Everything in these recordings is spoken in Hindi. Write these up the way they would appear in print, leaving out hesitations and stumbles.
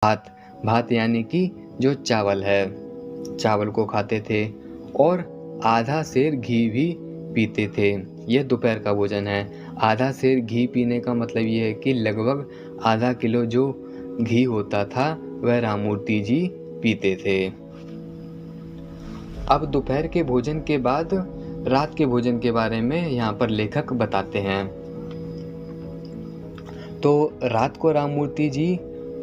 भात, भात यानी कि जो चावल है, चावल को खाते थे और आधा सेर घी भी पीते थे। यह दोपहर का भोजन है। आधा सेर घी पीने का मतलब ये है कि लगभग आधा किलो जो घी होता था वह राममूर्ति जी पीते थे। अब दोपहर के भोजन के बाद रात के भोजन के बारे में यहाँ पर लेखक बताते हैं। तो रात को राममूर्ति जी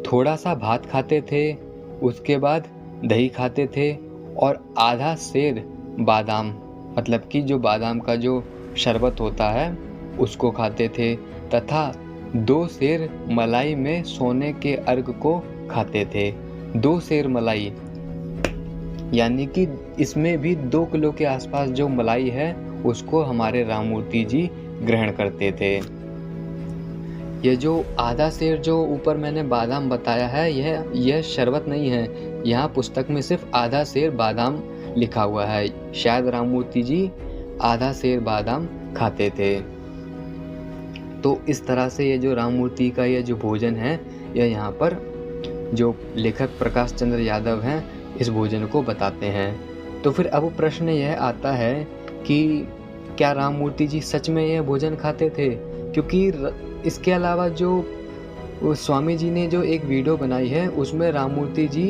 थोड़ा सा भात खाते थे, उसके बाद दही खाते थे और आधा सेर बादाम, मतलब कि जो बादाम का जो शरबत होता है उसको खाते थे तथा 2 सेर मलाई में सोने के अर्घ को खाते थे। 2 सेर मलाई यानी कि इसमें भी 2 किलो के आसपास जो मलाई है उसको हमारे राममूर्ति जी ग्रहण करते थे। ये जो आधा सेर जो ऊपर मैंने बादाम बताया है यह शरबत नहीं है। यहाँ पुस्तक में सिर्फ आधा सेर बादाम लिखा हुआ है। शायद राममूर्ति जी आधा सेर बादाम खाते थे। तो इस तरह से ये जो राममूर्ति का ये जो भोजन है यह यहाँ पर जो लेखक प्रकाश चंद्र यादव हैं इस भोजन को बताते हैं। तो फिर अब प्रश्न यह आता है कि क्या राममूर्ति जी सच में यह भोजन खाते थे? क्योंकि इसके अलावा जो स्वामी जी ने जो एक वीडियो बनाई है उसमें राममूर्ति जी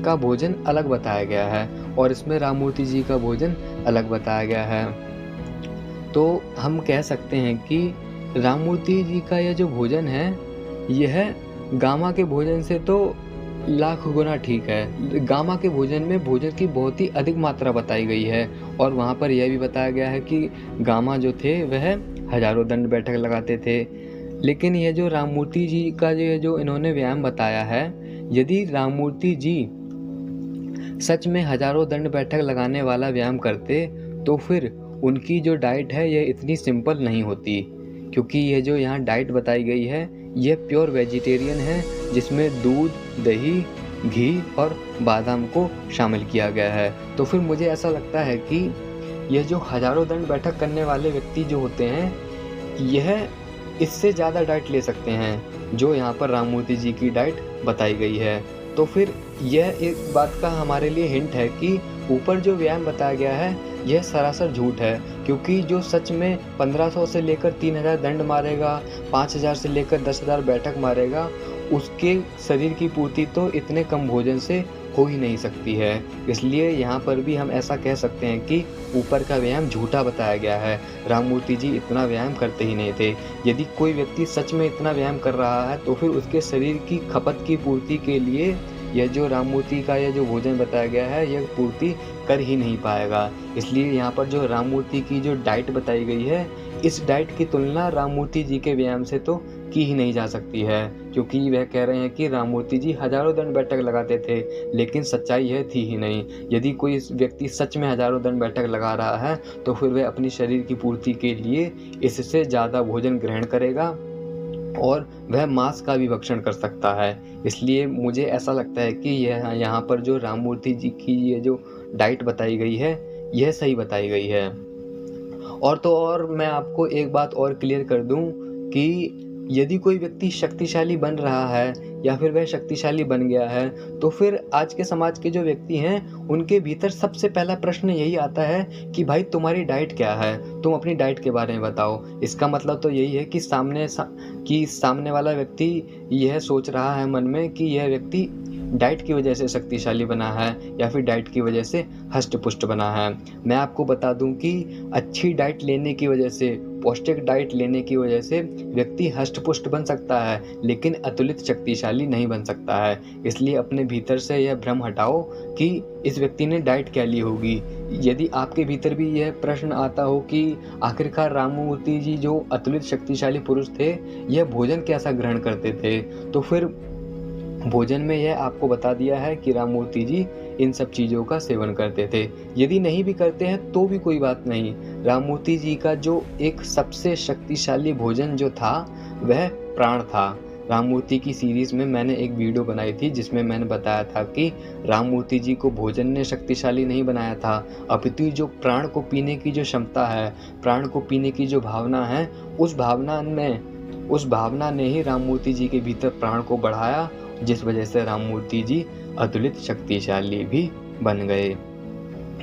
का भोजन अलग बताया गया है और इसमें राममूर्ति जी का भोजन अलग बताया गया है। तो हम कह सकते हैं कि राममूर्ति जी का यह जो भोजन है यह गामा के भोजन से तो लाख गुना ठीक है। गामा के भोजन में भोजन की बहुत ही अधिक मात्रा बताई गई है और वहाँ पर यह भी बताया गया है कि गामा जो थे वह हजारों दंड बैठक लगाते थे। लेकिन यह जो राममूर्ति जी का जो इन्होंने व्यायाम बताया है, यदि राममूर्ति जी सच में हजारों दंड बैठक लगाने वाला व्यायाम करते तो फिर उनकी जो डाइट है यह इतनी सिंपल नहीं होती। क्योंकि यह जो यहाँ डाइट बताई गई है यह प्योर वेजिटेरियन है जिसमें दूध, दही, घी और बादाम को शामिल किया गया है। तो फिर मुझे ऐसा लगता है कि यह जो हजारों दंड बैठक करने वाले व्यक्ति जो होते हैं यह इससे ज़्यादा डाइट ले सकते हैं जो यहाँ पर राममूर्ति जी की डाइट बताई गई है। तो फिर यह एक बात का हमारे लिए हिंट है कि ऊपर जो व्यायाम बताया गया है यह सरासर झूठ है। क्योंकि जो सच में 1500 से लेकर 3000 दंड मारेगा, 5000 से लेकर 10,000 बैठक मारेगा, उसके शरीर की पूर्ति तो इतने कम भोजन से हो ही नहीं सकती है। इसलिए यहाँ पर भी हम ऐसा कह सकते हैं कि ऊपर का व्यायाम झूठा बताया गया है। राममूर्ति जी इतना व्यायाम करते ही नहीं थे। यदि कोई व्यक्ति सच में इतना व्यायाम कर रहा है तो फिर उसके शरीर की खपत की पूर्ति के लिए यह जो राममूर्ति का यह जो भोजन बताया गया है यह पूर्ति कर ही नहीं पाएगा। इसलिए यहाँ पर जो राममूर्ति की जो डाइट बताई गई है इस डाइट की तुलना राममूर्ति जी के व्यायाम से तो की ही नहीं जा सकती है। क्योंकि वह कह रहे हैं कि राममूर्ति जी हजारों दंड बैठक लगाते थे, लेकिन सच्चाई यह थी ही नहीं। यदि कोई व्यक्ति सच में हजारों दंड बैठक लगा रहा है तो फिर वह अपनी शरीर की पूर्ति के लिए इससे ज़्यादा भोजन ग्रहण करेगा और वह मांस का भी भक्षण कर सकता है। इसलिए मुझे ऐसा लगता है कि यह यहाँ पर जो राममूर्ति जी की ये जो डाइट बताई गई है यह सही बताई गई है। और तो और मैं आपको एक बात और क्लियर कर दूं कि यदि कोई व्यक्ति शक्तिशाली बन रहा है या फिर वह शक्तिशाली बन गया है तो फिर आज के समाज के जो व्यक्ति हैं उनके भीतर सबसे पहला प्रश्न यही आता है कि भाई तुम्हारी डाइट क्या है, तुम अपनी डाइट के बारे में बताओ। इसका मतलब तो यही है कि सामने वाला व्यक्ति यह सोच रहा है मन में कि यह व्यक्ति डाइट की वजह से शक्तिशाली बना है या फिर डाइट की वजह से हष्ट-पुष्ट बना है। मैं आपको बता दूं कि अच्छी डाइट लेने की वजह से, पौष्टिक डाइट लेने की वजह से व्यक्ति हष्ट-पुष्ट बन सकता है लेकिन अतुलित शक्तिशाली नहीं बन सकता है। इसलिए अपने भीतर से यह भ्रम हटाओ कि इस व्यक्ति ने डाइट क्या ली होगी। यदि आपके भीतर भी यह प्रश्न आता हो कि आखिरकार राममूर्ति जी जो अतुलित शक्तिशाली पुरुष थे यह भोजन कैसा ग्रहण करते थे, तो फिर भोजन में यह आपको बता दिया है कि राममूर्ति जी इन सब चीज़ों का सेवन करते थे। यदि नहीं भी करते हैं तो भी कोई बात नहीं। राममूर्ति जी का जो एक सबसे शक्तिशाली भोजन जो था वह प्राण था। राममूर्ति की सीरीज़ में मैंने एक वीडियो बनाई थी जिसमें मैंने बताया था कि राममूर्ति जी को भोजन ने शक्तिशाली नहीं बनाया था, अपितु जो प्राण को पीने की जो क्षमता है, प्राण को पीने की जो भावना है, उस भावना में उस भावना ने ही राममूर्ति जी के भीतर प्राण को बढ़ाया, जिस वजह से राममूर्ति जी अतुलित शक्तिशाली भी बन गए।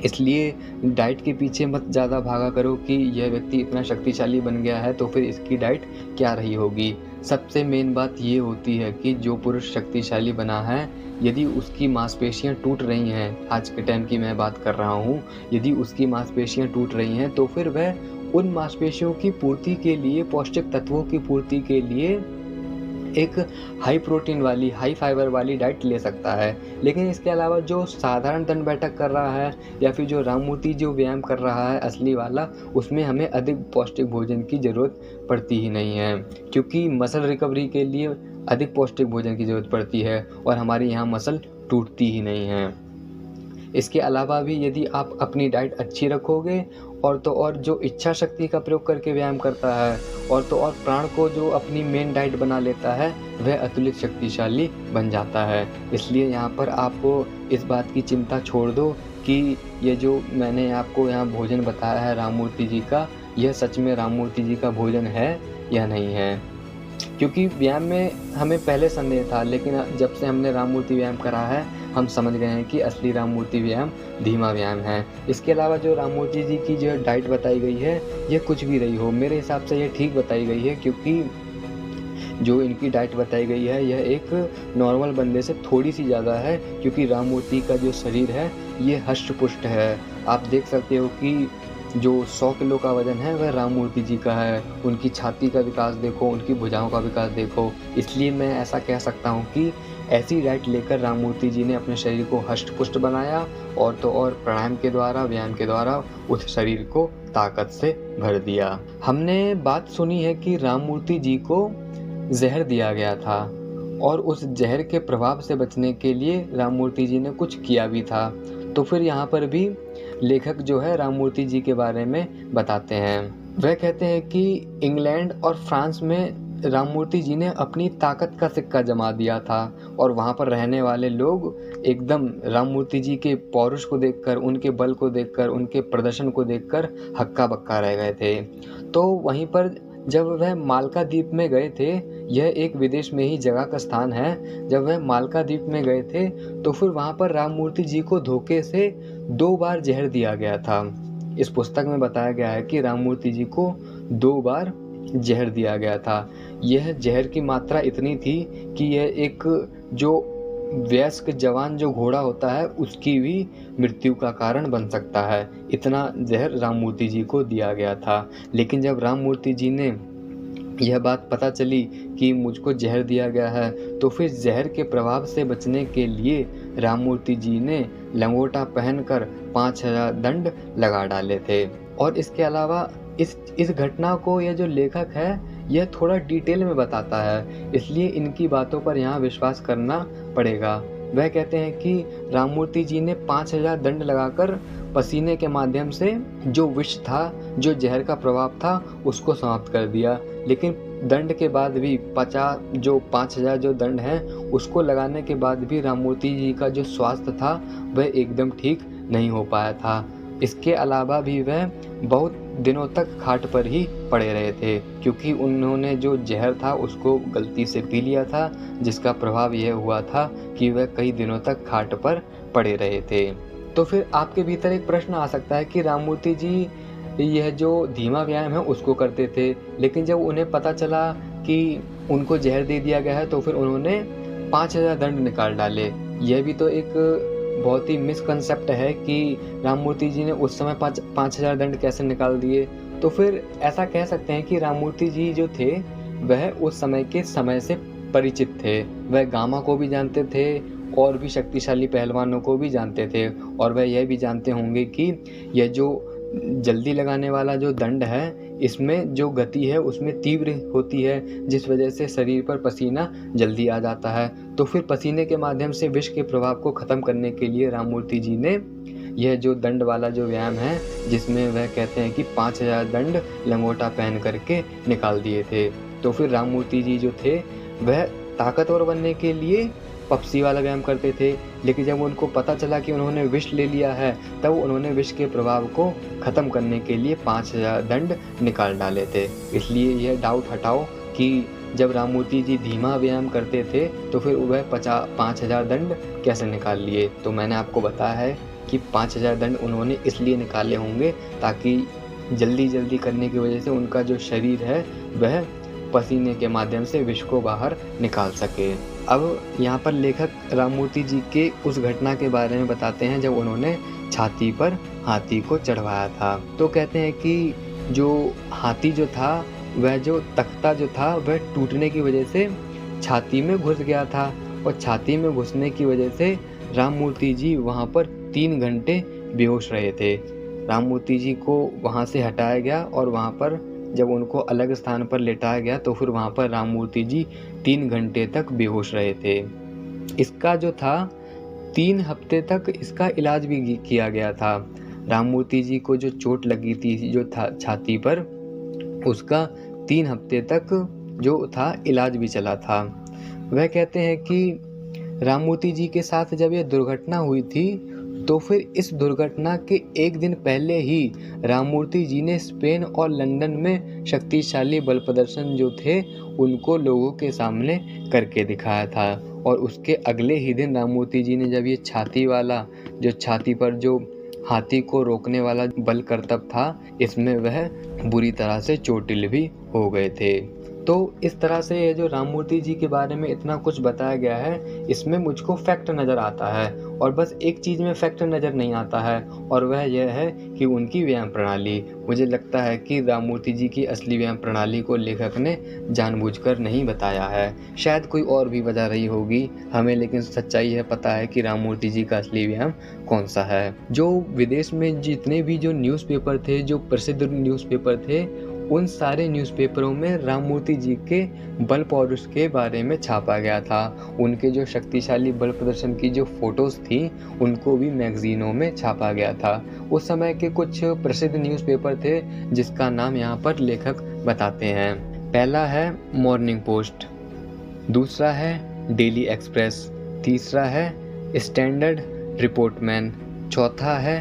इसलिए डाइट के पीछे मत ज़्यादा भागा करो कि यह व्यक्ति इतना शक्तिशाली बन गया है तो फिर इसकी डाइट क्या रही होगी। सबसे मेन बात ये होती है कि जो पुरुष शक्तिशाली बना है, यदि उसकी मांसपेशियां टूट रही हैं, आज के टाइम की मैं बात कर रहा हूँ, यदि उसकी मांसपेशियां टूट रही हैं तो फिर वह उन मांसपेशियों की पूर्ति के लिए, पौष्टिक तत्वों की पूर्ति के लिए एक हाई प्रोटीन वाली, हाई फाइबर वाली डाइट ले सकता है। लेकिन इसके अलावा जो साधारण दंड बैठक कर रहा है या फिर जो राममूर्ति जो व्यायाम कर रहा है असली वाला, उसमें हमें अधिक पौष्टिक भोजन की ज़रूरत पड़ती ही नहीं है, क्योंकि मसल रिकवरी के लिए अधिक पौष्टिक भोजन की ज़रूरत पड़ती है और हमारी यहाँ मसल टूटती ही नहीं है। इसके अलावा भी यदि आप अपनी डाइट अच्छी रखोगे और तो और जो इच्छा शक्ति का प्रयोग करके व्यायाम करता है और तो और प्राण को जो अपनी मेन डाइट बना लेता है, वह अतुलित शक्तिशाली बन जाता है। इसलिए यहाँ पर आपको इस बात की चिंता छोड़ दो कि ये जो मैंने आपको यहाँ भोजन बताया है राममूर्ति जी का, यह सच में राममूर्ति जी का भोजन है या नहीं है। क्योंकि व्यायाम में हमें पहले संदेह था, लेकिन जब से हमने राममूर्ति व्यायाम करा है, हम समझ गए हैं कि असली राममूर्ति व्यायाम धीमा व्यायाम है। इसके अलावा जो राममूर्ति जी की जो डाइट बताई गई है, यह कुछ भी रही हो, मेरे हिसाब से ये ठीक बताई गई है, क्योंकि जो इनकी डाइट बताई गई है यह एक नॉर्मल बंदे से थोड़ी सी ज़्यादा है, क्योंकि राममूर्ति का जो शरीर है ये हष्ट पुष्ट है। आप देख सकते हो कि जो 100 किलो का वजन है वह राममूर्ति जी का है। उनकी छाती का विकास देखो, उनकी भुजाओं का विकास देखो। इसलिए मैं ऐसा कह सकता हूँ कि ऐसी डाइट लेकर राममूर्ति जी ने अपने शरीर को हष्ट पुष्ट बनाया और तो और प्राणायाम के द्वारा, व्यायाम के द्वारा उस शरीर को ताकत से भर दिया। हमने बात सुनी है कि राममूर्ति जी को जहर दिया गया था और उस जहर के प्रभाव से बचने के लिए राममूर्ति जी ने कुछ किया भी था। तो फिर यहाँ पर भी लेखक जो है राममूर्ति जी के बारे में बताते हैं। वह कहते हैं कि इंग्लैंड और फ्रांस में राममूर्ति जी ने अपनी ताकत का सिक्का जमा दिया था और वहाँ पर रहने वाले लोग एकदम राममूर्ति जी के पौरुष को देखकर, उनके बल को देखकर, उनके प्रदर्शन को देखकर हक्का बक्का रह गए थे। तो वहीं पर जब वह माल्टा द्वीप में गए थे, यह एक विदेश में ही जगह का स्थान है, जब वह माल्टा द्वीप में गए थे तो फिर वहाँ पर राममूर्ति जी को धोखे से 2 बार जहर दिया गया था। इस पुस्तक में बताया गया है कि राममूर्ति जी को 2 बार जहर दिया गया था। यह जहर की मात्रा इतनी थी कि यह एक जो वयस्क जवान जो घोड़ा होता है उसकी भी मृत्यु का कारण बन सकता है। इतना जहर राममूर्ति जी को दिया गया था। लेकिन जब राममूर्ति जी ने यह बात पता चली कि मुझको जहर दिया गया है, तो फिर जहर के प्रभाव से बचने के लिए राममूर्ति जी ने लंगोटा पहनकर 5000 दंड लगा डाले थे। और इसके अलावा इस घटना को यह जो लेखक है यह थोड़ा डिटेल में बताता है, इसलिए इनकी बातों पर यहाँ विश्वास करना पड़ेगा। वह कहते हैं कि राममूर्ति जी ने 5000 दंड लगाकर पसीने के माध्यम से जो विष था, जो जहर का प्रभाव था, उसको समाप्त कर दिया। लेकिन दंड के बाद भी 5000 जो दंड हैं उसको लगाने के बाद भी राममूर्ति जी का जो स्वास्थ्य था वह एकदम ठीक नहीं हो पाया था। इसके अलावा भी वह बहुत दिनों तक खाट पर ही पड़े रहे थे, क्योंकि उन्होंने जो जहर था उसको गलती से पी लिया था, जिसका प्रभाव यह हुआ था कि वह कई दिनों तक खाट पर पड़े रहे थे। तो फिर आपके भीतर एक प्रश्न आ सकता है कि राममूर्ति जी यह जो धीमा व्यायाम है उसको करते थे, लेकिन जब उन्हें पता चला कि उनको जहर दे दिया गया है तो फिर उन्होंने 5000 दंड निकाल डाले। यह भी तो एक बहुत ही मिसकंसेप्ट है कि राममूर्ति जी ने उस समय 5000 दंड कैसे निकाल दिए। तो फिर ऐसा कह सकते हैं कि राममूर्ति जी जो थे वह उस समय के समय से परिचित थे। वह गामा को भी जानते थे और भी शक्तिशाली पहलवानों को भी जानते थे, और वह यह भी जानते होंगे कि यह जो जल्दी लगाने वाला जो दंड है इसमें जो गति है उसमें तीव्र होती है, जिस वजह से शरीर पर पसीना जल्दी आ जाता है। तो फिर पसीने के माध्यम से विष के प्रभाव को ख़त्म करने के लिए राममूर्ति जी ने यह जो दंड वाला जो व्यायाम है, जिसमें वह कहते हैं कि 5000 दंड लंगोटा पहन करके निकाल दिए थे। तो फिर राममूर्ति जी जो थे वह ताकतवर बनने के लिए पपसी वाला व्यायाम करते थे, लेकिन जब उनको पता चला कि उन्होंने विष ले लिया है तब उन्होंने विष के प्रभाव को ख़त्म करने के लिए 5000 दंड निकाल डाले थे। इसलिए यह डाउट हटाओ कि जब राममूर्ति जी धीमा व्यायाम करते थे तो फिर वह 5,000 दंड कैसे निकाल लिए। तो मैंने आपको बताया है कि 5,000 दंड उन्होंने इसलिए निकाले होंगे ताकि जल्दी करने की वजह से उनका जो शरीर है वह पसीने के माध्यम से विष को बाहर निकाल सके। अब यहाँ पर लेखक राममूर्ति जी के उस घटना के बारे में बताते हैं जब उन्होंने छाती पर हाथी को चढ़वाया था। तो कहते हैं कि जो हाथी जो था वह जो तख्ता जो था वह टूटने की वजह से छाती में घुस गया था और छाती में घुसने की वजह से राममूर्ति जी वहाँ पर 3 घंटे बेहोश रहे थे। राममूर्ति जी को वहाँ से हटाया गया और वहाँ पर जब उनको अलग स्थान पर लेटाया गया तो फिर वहाँ पर राममूर्ति जी 3 घंटे तक बेहोश रहे थे। इसका जो था 3 हफ्ते तक इसका इलाज भी किया गया था। राममूर्ति जी को जो चोट लगी थी जो था छाती पर, उसका 3 हफ्ते तक जो था इलाज भी चला था। वह कहते हैं कि राममूर्ति जी के साथ जब यह दुर्घटना हुई थी तो फिर इस दुर्घटना के 1 दिन पहले ही राममूर्ति जी ने स्पेन और लंदन में शक्तिशाली बल प्रदर्शन जो थे उनको लोगों के सामने करके दिखाया था। और उसके अगले ही दिन राममूर्ति जी ने जब ये छाती पर जो हाथी को रोकने वाला बल करतब था, इसमें वह बुरी तरह से चोटिल भी हो गए थे। तो इस तरह से ये जो राममूर्ति जी के बारे में इतना कुछ बताया गया है, इसमें मुझको फैक्ट नज़र आता है और बस एक चीज़ में फैक्ट नज़र नहीं आता है और वह यह है कि उनकी व्यायाम प्रणाली। मुझे लगता है कि राममूर्ति जी की असली व्यायाम प्रणाली को लेखक ने जानबूझकर नहीं बताया है, शायद कोई और भी वजह रही होगी हमें, लेकिन सच्चाई है पता है कि राममूर्ति जी का असली व्यायाम कौन सा है। जो विदेश में जितने भी जो न्यूज़पेपर थे, जो प्रसिद्ध न्यूज़पेपर थे, उन सारे न्यूज़पेपरों में राममूर्ति जी के बल पौरुष के बारे में छापा गया था। उनके जो शक्तिशाली बल प्रदर्शन की जो फोटोज़ थी उनको भी मैगजीनों में छापा गया था। उस समय के कुछ प्रसिद्ध न्यूज़पेपर थे जिसका नाम यहाँ पर लेखक बताते हैं। पहला है मॉर्निंग पोस्ट, दूसरा है डेली एक्सप्रेस, तीसरा है स्टैंडर्ड रिपोर्टमैन, चौथा है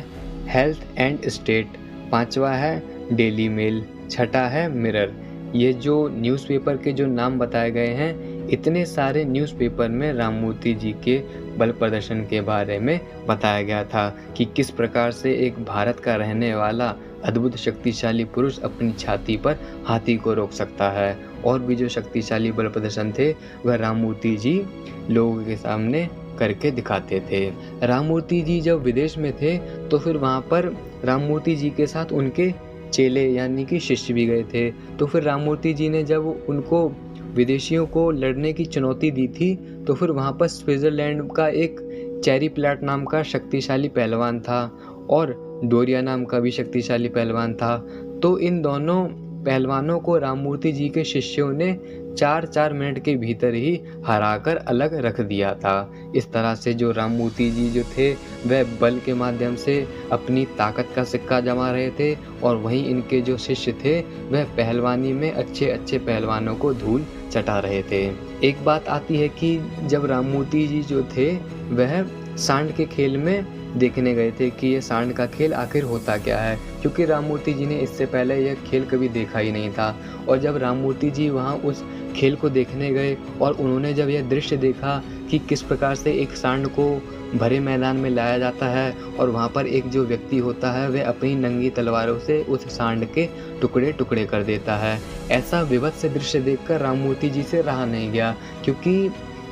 हेल्थ एंड स्टेट, पांचवा है डेली मेल, छठा है मिरर। ये जो न्यूज़पेपर के जो नाम बताए गए हैं, इतने सारे न्यूज़पेपर में राममूर्ति जी के बल प्रदर्शन के बारे में बताया गया था कि किस प्रकार से एक भारत का रहने वाला अद्भुत शक्तिशाली पुरुष अपनी छाती पर हाथी को रोक सकता है। और भी जो शक्तिशाली बल प्रदर्शन थे वह राममूर्ति जी लोगों के सामने करके दिखाते थे। राममूर्ति जी जब विदेश में थे तो फिर वहाँ पर राममूर्ति जी के साथ उनके चेले यानी कि शिष्य भी गए थे। तो फिर राममूर्ति जी ने जब उनको विदेशियों को लड़ने की चुनौती दी थी तो फिर वहाँ पर स्विट्ज़रलैंड का एक चेरी प्लैट नाम का शक्तिशाली पहलवान था और डोरिया नाम का भी शक्तिशाली पहलवान था। तो इन दोनों पहलवानों को राममूर्ति जी के शिष्यों ने 4-4 मिनट के भीतर ही हराकर अलग रख दिया था। इस तरह से जो राममूर्ति जी जो थे वह बल के माध्यम से अपनी ताकत का सिक्का जमा रहे थे और वहीं इनके जो शिष्य थे वह पहलवानी में अच्छे पहलवानों को धूल चटा रहे थे। एक बात आती है कि जब राममूर्ति जी जो थे वह सांड के खेल में देखने गए थे कि ये सांड का खेल आखिर होता क्या है, क्योंकि राममूर्ति जी ने इससे पहले यह खेल कभी देखा ही नहीं था। और जब राममूर्ति जी वहाँ उस खेल को देखने गए और उन्होंने जब यह दृश्य देखा कि किस प्रकार से एक सांड को भरे मैदान में लाया जाता है और वहाँ पर एक जो व्यक्ति होता है वह अपनी नंगी तलवारों से उस सांड के टुकड़े टुकड़े कर देता है, ऐसा विभत्स दृश्य देखकर राममूर्ति जी से रहा नहीं गया। क्योंकि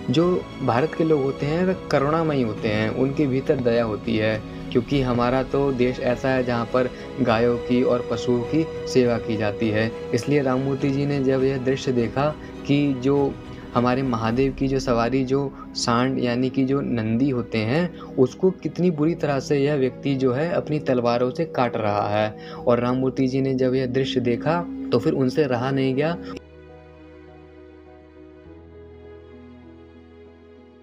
जो भारत के लोग होते हैं वह करुणामयी होते हैं, उनके भीतर दया होती है। क्योंकि हमारा तो देश ऐसा है जहाँ पर गायों की और पशुओं की सेवा की जाती है, इसलिए राममूर्ति जी ने जब यह दृश्य देखा कि जो हमारे महादेव की जो सवारी जो सांड यानी कि जो नंदी होते हैं उसको कितनी बुरी तरह से यह व्यक्ति जो है अपनी तलवारों से काट रहा है, और राममूर्ति जी ने जब यह दृश्य देखा तो फिर उनसे रहा नहीं गया।